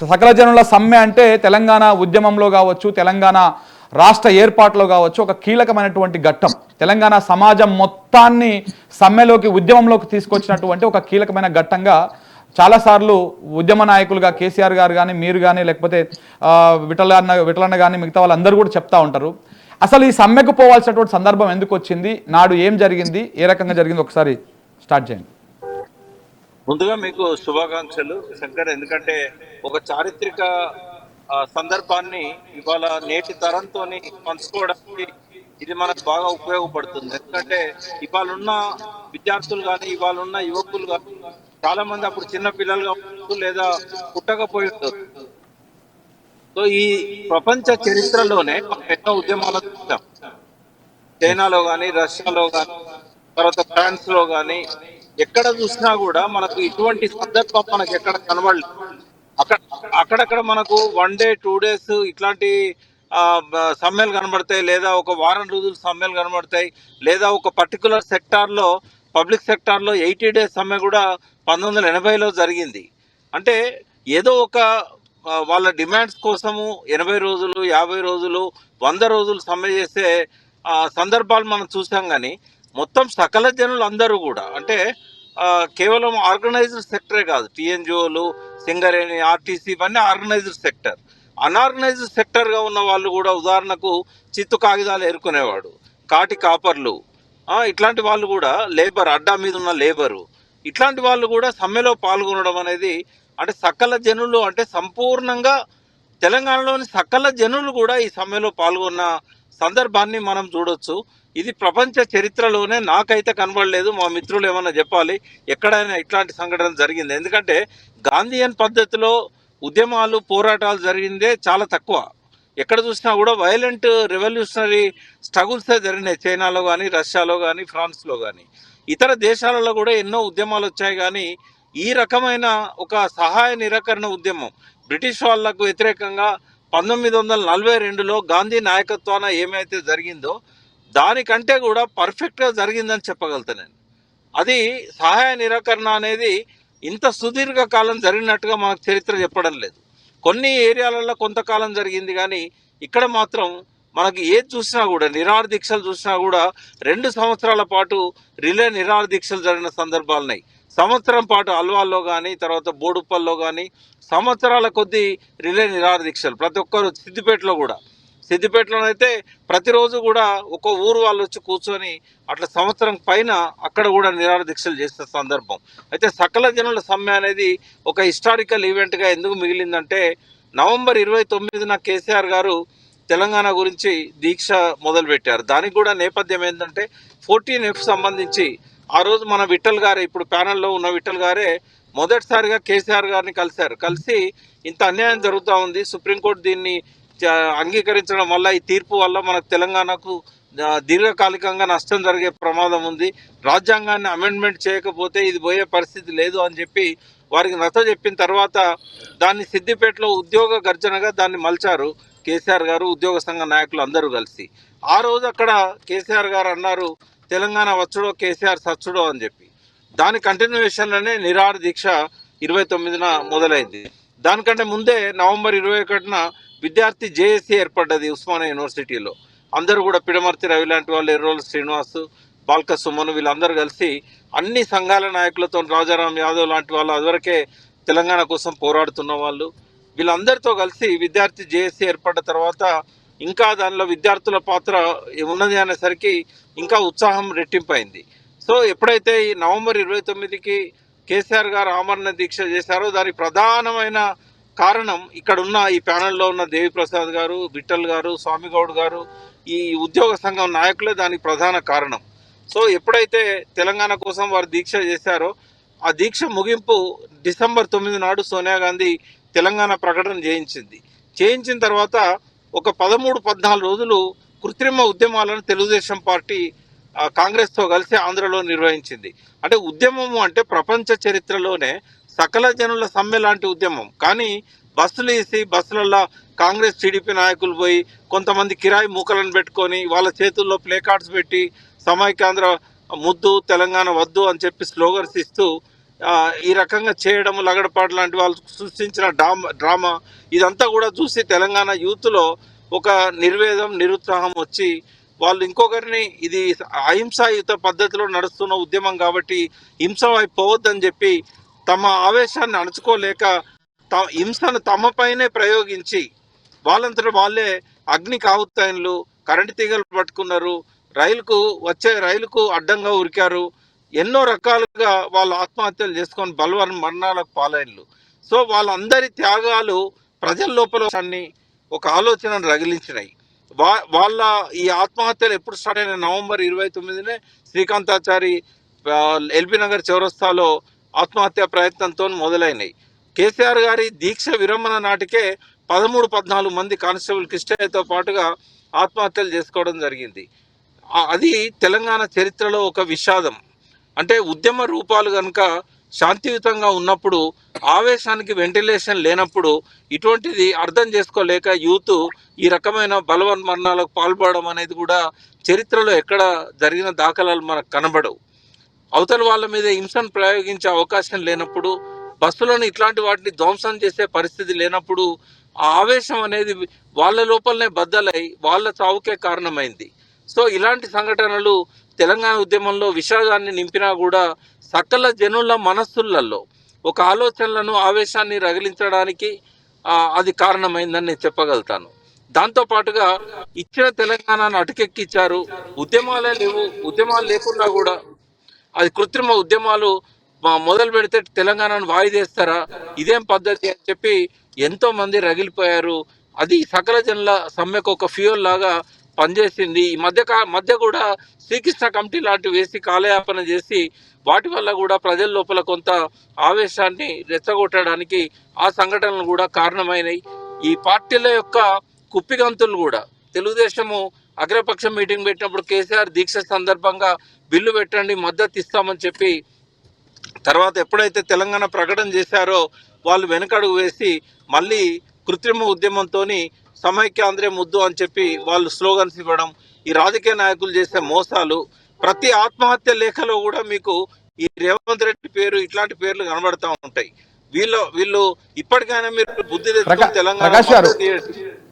సకల జనుల సమ్మె అంటే తెలంగాణ ఉద్యమంలో కావచ్చు, తెలంగాణ రాష్ట్ర ఏర్పాటులో కావచ్చు ఒక కీలకమైనటువంటి ఘట్టం. తెలంగాణ సమాజం మొత్తాన్ని సమ్మెలోకి, ఉద్యమంలోకి తీసుకొచ్చినటువంటి ఒక కీలకమైన ఘట్టంగా చాలాసార్లు ఉద్యమ నాయకులుగా కేసీఆర్ గారు కానీ, మీరు కానీ, లేకపోతే విఠలన్న కానీ మిగతా వాళ్ళందరూ కూడా చెప్తా ఉంటారు. అసలు ఈ సమ్మెకు పోవాల్సినటువంటి సందర్భం ఎందుకు వచ్చింది, నాడు ఏం జరిగింది, ఏ రకంగా జరిగింది, ఒకసారి స్టార్ట్ చేయండి. ముందుగా మీకు శుభాకాంక్షలు శంకర్. ఎందుకంటే ఒక చారిత్రక సందర్భాన్ని ఇవాళ నేటి తరంతో పంచుకోవడానికి ఇది మనకు బాగా ఉపయోగపడుతుంది. ఎందుకంటే ఇవాళ ఉన్న విద్యార్థులు కానీ, ఇవాళ ఉన్న యువకులు కానీ చాలా మంది అప్పుడు చిన్న పిల్లలుగా లేదా పుట్టకపోయి ఉంటారు. సో ఈ ప్రపంచ చరిత్రలోనే మనం ఎన్నో ఉద్యమాలు చూసాం. చైనాలో కానీ, రష్యాలో కానీ, తర్వాత ఫ్రాన్స్ లో కానీ, ఎక్కడ చూసినా కూడా మనకు ఇటువంటి సందర్భం మనకు ఎక్కడ కనబడలేదు. అక్కడక్కడ మనకు 1 డే 2 డేస్ ఇట్లాంటి సమ్మెలు కనబడతాయి, లేదా ఒక వారం రోజులు సమ్మెలు కనబడతాయి, లేదా ఒక పర్టికులర్ సెక్టార్లో, పబ్లిక్ సెక్టార్లో 80 డేస్ సమ్మె కూడా 1980లో జరిగింది. అంటే ఏదో ఒక వాళ్ళ డిమాండ్స్ కోసము 80 రోజులు, 50 రోజులు, 100 రోజులు సమ్మె చేసే సందర్భాలు మనం చూసాం. కానీ మొత్తం సకల జనులు అందరూ కూడా, అంటే కేవలం ఆర్గనైజ్డ్ సెక్టరే కాదు, టీఎన్జిఓలు, సింగరేణి, ఆర్టీసీ, ఇవన్నీ ఆర్గనైజ్డ్ సెక్టర్. అన్ఆర్గనైజ్డ్ సెక్టర్గా ఉన్న వాళ్ళు కూడా, ఉదాహరణకు చిత్తు కాగితాలు ఏరుకునేవాడు, కాటి కాపర్లు, ఇట్లాంటి వాళ్ళు కూడా, లేబర్, అడ్డా మీద ఉన్న లేబరు, ఇట్లాంటి వాళ్ళు కూడా సమ్మెలో పాల్గొనడం అనేది, అంటే సకల జనులు, అంటే సంపూర్ణంగా తెలంగాణలోని సకల జనులు కూడా ఈ సమ్మెలో పాల్గొన్న సందర్భాన్ని మనం చూడొచ్చు. ఇది ప్రపంచ చరిత్రలోనే నాకైతే కనబడలేదు. మా మిత్రులు ఏమన్నా చెప్పాలి ఎక్కడైనా ఇట్లాంటి సంఘటన జరిగింది. ఎందుకంటే గాంధీయన్ పద్ధతిలో ఉద్యమాలు, పోరాటాలు జరిగిందే చాలా తక్కువ. ఎక్కడ చూసినా కూడా వైలెంట్ రెవల్యూషనరీ స్ట్రగుల్సే జరిగినాయి. చైనాలో కానీ, రష్యాలో కానీ, ఫ్రాన్స్లో కానీ, ఇతర దేశాలలో కూడా ఎన్నో ఉద్యమాలు వచ్చాయి. కానీ ఈ రకమైన ఒక సహాయ నిరాకరణ ఉద్యమం బ్రిటిష్ వాళ్లకు వ్యతిరేకంగా 1942లో గాంధీ నాయకత్వాన ఏమైతే జరిగిందో దానికంటే కూడా పర్ఫెక్ట్గా జరిగిందని చెప్పగలుగుతాను నేను. అది సహాయ నిరాకరణ అనేది ఇంత సుదీర్ఘ కాలం జరిగినట్టుగా మనకు చరిత్ర చెప్పడం లేదు. కొన్ని ఏరియాలలో కొంతకాలం జరిగింది, కానీ ఇక్కడ మాత్రం మనకి ఏది చూసినా కూడా, నిరాహార దీక్షలు చూసినా కూడా 2 సంవత్సరాల పాటు రిలే నిరాహార దీక్షలు జరిగిన సందర్భాలున్నాయి. సంవత్సరం పాటు అల్వాల్లో కానీ, తర్వాత బోడుప్పల్లో కానీ సంవత్సరాల కొద్దీ రిలే నిరాహార దీక్షలు. ప్రతి ఒక్కరు సిద్దిపేటలోనైతే ప్రతిరోజు కూడా ఒక ఊరు వాళ్ళు వచ్చి కూర్చొని అట్లా సంవత్సరం పైన అక్కడ కూడా నిరాహార దీక్షలు చేసే సందర్భం. అయితే సకల జనుల సమ్మె అనేది ఒక హిస్టారికల్ ఈవెంట్గా ఎందుకు మిగిలిందంటే, నవంబర్ 29న కేసీఆర్ గారు తెలంగాణ గురించి దీక్ష మొదలుపెట్టారు. దానికి కూడా నేపథ్యం ఏంటంటే 14F సంబంధించి ఆ రోజు మన విఠల్ గారే, ఇప్పుడు ప్యానెల్లో ఉన్న విఠల్ గారే మొదటిసారిగా కేసీఆర్ గారిని కలిసి ఇంత అన్యాయం జరుగుతూ ఉంది, సుప్రీంకోర్టు దీన్ని అంగీకరించడం వల్ల, ఈ తీర్పు వల్ల మనకు తెలంగాణకు దీర్ఘకాలికంగా నష్టం జరిగే ప్రమాదం ఉంది, రాజ్యాంగాన్ని అమెండ్మెంట్ చేయకపోతే ఇది పోయే పరిస్థితి లేదు అని చెప్పి వారికి నచ్చ చెప్పిన తర్వాత దాన్ని సిద్దిపేటలో ఉద్యోగ గర్జనగా దాన్ని మలిచారు కేసీఆర్ గారు, ఉద్యోగ సంఘ నాయకులు అందరూ కలిసి. ఆ రోజు అక్కడ కేసీఆర్ గారు అన్నారు, తెలంగాణ వచ్చుడో కేసీఆర్ సచ్చుడో అని చెప్పి. దాని కంటిన్యూషన్లోనే నిరాహార దీక్ష 29న మొదలైంది. దానికంటే ముందే నవంబర్ 21న విద్యార్థి జేఏసీ ఏర్పడ్డది ఉస్మానియా యూనివర్సిటీలో. అందరూ కూడా పిడమర్తి రవి లాంటి వాళ్ళు, ఎర్రోల శ్రీనివాసు, బాల్క సుమను, వీళ్ళందరూ కలిసి అన్ని సంఘాల నాయకులతో, రాజారాం యాదవ్ లాంటి వాళ్ళు, అదివరకే తెలంగాణ కోసం పోరాడుతున్న వాళ్ళు, వీళ్ళందరితో కలిసి విద్యార్థి జేఏసీ ఏర్పడ్డ తర్వాత ఇంకా దానిలో విద్యార్థుల పాత్ర ఉన్నది అనేసరికి ఇంకా ఉత్సాహం రెట్టింపైంది. సో ఎప్పుడైతే ఈ నవంబర్ 29కి కేసీఆర్ గారు ఆమరణ దీక్ష చేశారో దానికి ప్రధానమైన కారణం ఇక్కడున్న ఈ ప్యానెల్లో ఉన్న దేవిప్రసాద్ గారు, విఠల్ గారు, స్వామిగౌడ్ గారు, ఈ ఉద్యోగ సంఘం నాయకులే దానికి ప్రధాన కారణం. సో ఎప్పుడైతే తెలంగాణ కోసం వారు దీక్ష చేశారో ఆ దీక్ష ముగింపు డిసెంబర్ 9 నాడు సోనియా గాంధీ తెలంగాణ ప్రకటన చేయించిన తర్వాత ఒక 13-14 రోజులు కృత్రిమ ఉద్యమాలను తెలుగుదేశం పార్టీ కాంగ్రెస్తో కలిసి ఆంధ్రలో నిర్వహించింది. అంటే ఉద్యమము అంటే ప్రపంచ చరిత్రలోనే సకల జనుల సమ్మె లాంటి ఉద్యమం. కానీ బస్సులు వేసి బస్సులలో కాంగ్రెస్ టీడీపీ నాయకులు పోయి కొంతమంది కిరాయి మూకలను పెట్టుకొని వాళ్ళ చేతుల్లో ప్లే కార్డ్స్ పెట్టి సమైక్యాంధ్ర ముద్దు, తెలంగాణ వద్దు అని చెప్పి స్లోగన్స్ ఇస్తూ ఈ రకంగా చేయడం, లగడపాటు లాంటి వాళ్ళు సృష్టించిన డ్రామా ఇదంతా కూడా చూసి తెలంగాణ యూత్లో ఒక నిర్వేదం, నిరుత్సాహం వచ్చి వాళ్ళు ఇంకొకరిని ఇది అహింసాయుత పద్ధతిలో నడుస్తున్న ఉద్యమం కాబట్టి హింస వైపు పోవద్దని చెప్పి తమ ఆవేశాన్ని అణుచుకోలేక హింసను తమపైనే ప్రయోగించి వాళ్ళంతట వాళ్ళే అగ్ని కావుతాయిన్లు, కరెంటు తీగలు పట్టుకున్నారు, రైలుకు అడ్డంగా ఉరికారు, ఎన్నో రకాలుగా వాళ్ళు ఆత్మహత్యలు చేసుకొని బలవన్ మరణాలకు పాలైన్లు. సో వాళ్ళందరి త్యాగాలు ప్రజల లోపల ఒక ఆలోచనను రగిలించినాయి. వాళ్ళ ఈ ఆత్మహత్యలు ఎప్పుడు స్టార్ట్ అయిన నవంబర్ 29నే శ్రీకాంతాచారి ఎల్బీ నగర్ చౌరస్తాలో ఆత్మహత్య ప్రయత్నంతో మొదలైనవి. కేసీఆర్ గారి దీక్ష విరమణ నాటికే 13-14 మంది కానిస్టేబుల్ కిష్టయ్యతో పాటుగా ఆత్మహత్యలు చేసుకోవడం జరిగింది. అది తెలంగాణ చరిత్రలో ఒక విషాదం. అంటే ఉద్యమ రూపాలు కనుక శాంతియుతంగా ఉన్నప్పుడు, ఆవేశానికి వెంటిలేషన్ లేనప్పుడు ఇటువంటిది అర్థం చేసుకోలేక యూత్ ఈ రకమైన బలవన్ మరణాలకు పాల్పడడం అనేది కూడా చరిత్రలో ఎక్కడ జరిగిన దాఖలాలు మనకు కనబడవు. అవతల వాళ్ళ మీద హింసను ప్రయోగించే అవకాశం లేనప్పుడు, బస్సులను ఇట్లాంటి వాటిని ధ్వంసం చేసే పరిస్థితి లేనప్పుడు ఆ ఆవేశం అనేది వాళ్ళ లోపలనే బద్దలై వాళ్ళ చావుకే కారణమైంది. సో ఇలాంటి సంఘటనలు తెలంగాణ ఉద్యమంలో విషాదాన్ని నింపినా కూడా సకల జనుల మనస్సులలో ఒక ఆలోచనలను, ఆవేశాన్ని రగిలించడానికి అది కారణమైందని నేను చెప్పగలుగుతాను. దాంతోపాటుగా ఇచ్చిన తెలంగాణను అటుకెక్కిచ్చారు. ఉద్యమాలే లేవు, ఉద్యమాలు లేకుండా కూడా అది కృత్రిమ ఉద్యమాలు మొదలు పెడితే తెలంగాణను వాయిదేస్తారా, ఇదేం పద్ధతి అని చెప్పి ఎంతో మంది రగిలిపోయారు. అది సకల జనుల సమ్మెకు ఒక ఫ్యూయల్ లాగా పనిచేసింది. ఈ మధ్య కూడా శ్రీకృష్ణ కమిటీ లాంటి వేసి కాలయాపన చేసి వాటి వల్ల కూడా ప్రజల లోపల కొంత ఆవేశాన్ని రెచ్చగొట్టడానికి ఆ సంఘటనలు కూడా కారణమైనవి. ఈ పార్టీల యొక్క కుప్పిగంతులు కూడా తెలుగుదేశము అగ్రపక్షం మీటింగ్ పెట్టినప్పుడు కేసీఆర్ దీక్ష సందర్భంగా బిల్లు పెట్టండి, మద్దతు ఇస్తామని చెప్పి తర్వాత ఎప్పుడైతే తెలంగాణ ప్రకటన చేశారో వాళ్ళు వెనకడుగు వేసి మళ్ళీ కృత్రిమ ఉద్యమంతో సమైక్యాంధ్రే ముద్దు అని చెప్పి వాళ్ళు స్లోగన్స్ ఇవ్వడం, ఈ రాజకీయ నాయకులు చేసే మోసాలు, ప్రతి ఆత్మహత్య లేఖలో కూడా మీకు ఈ రేవంత్ రెడ్డి పేరు, ఇట్లాంటి పేర్లు కనబడతా ఉంటాయి. వీళ్ళు ఇప్పటికైనా మీరు బుద్ధి తెచ్చుకొని తెలంగాణ